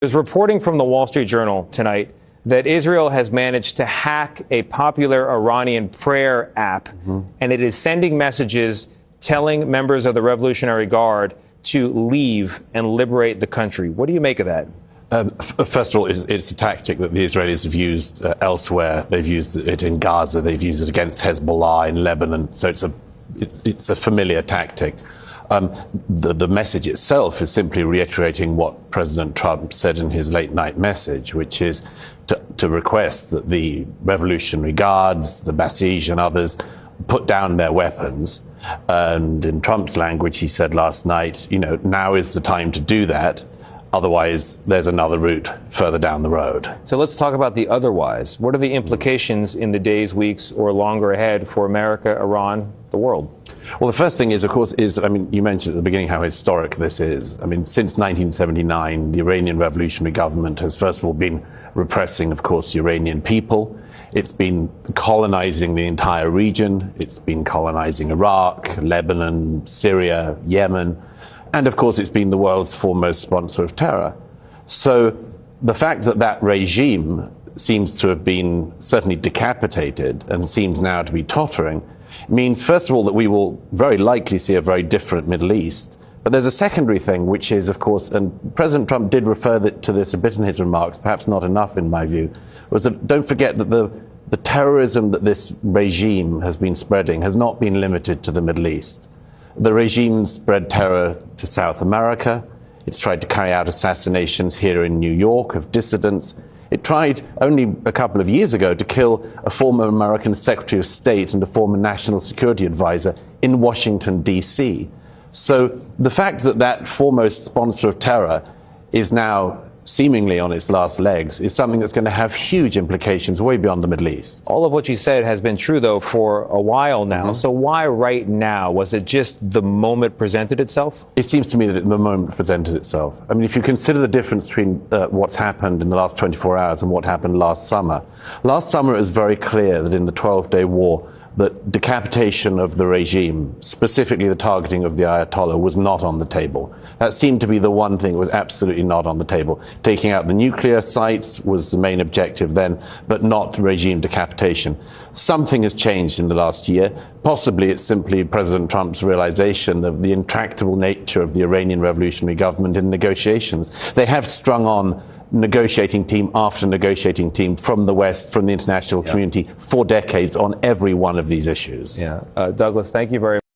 There's reporting from the Wall Street Journal tonight that Israel has managed to hack a popular Iranian prayer app, and it is sending messages telling members of the Revolutionary Guard to leave and liberate the country. What do you make of that? First of all, it's a tactic that the Israelis have used elsewhere. They've used it in Gaza. They've used it against Hezbollah in Lebanon. So it's a familiar tactic. The message itself is simply reiterating what President Trump said in his late night message, which is to request that the Revolutionary Guards, the Basij and others put down their weapons. And in Trump's language, he said last night, now is the time to do that. Otherwise, there's another route further down the road. So let's talk about the otherwise. What are the implications in the days, weeks, or longer ahead for America, Iran, the world? Well, the first thing is, of course, you mentioned at the beginning how historic this is. Since 1979, the Iranian revolutionary government has, first of all, been repressing, of course, the Iranian people. It's been colonizing the entire region. It's been colonizing Iraq, Lebanon, Syria, Yemen. And, of course, it's been the world's foremost sponsor of terror. So the fact that that regime seems to have been certainly decapitated and seems now to be tottering means, first of all, that we will very likely see a very different Middle East. But there's a secondary thing, which is, of course, and President Trump did refer to this a bit in his remarks, perhaps not enough in my view, was that don't forget that the terrorism that this regime has been spreading has not been limited to the Middle East. The regime spread terror to South America. It's tried to carry out assassinations here in New York of dissidents. It tried only a couple of years ago to kill a former American Secretary of State and a former National Security Advisor in Washington, D.C. So the fact that that foremost sponsor of terror is now seemingly on its last legs is something that's going to have huge implications way beyond the Middle East. All of what you said has been true, though, for a while now. So why right now? Was it just the moment presented itself? It seems to me that the moment presented itself. If you consider the difference between what's happened in the last 24 hours and what happened last summer it was very clear that in the 12-day war, that decapitation of the regime, specifically the targeting of the Ayatollah, was not on the table. That seemed to be the one thing that was absolutely not on the table. Taking out the nuclear sites was the main objective then, but not regime decapitation. Something has changed in the last year. Possibly it's simply President Trump's realization of the intractable nature of the Iranian revolutionary government in negotiations. They have strung on negotiating team after negotiating team from the West, from the international community for decades on every one of these issues. Douglas, thank you very much.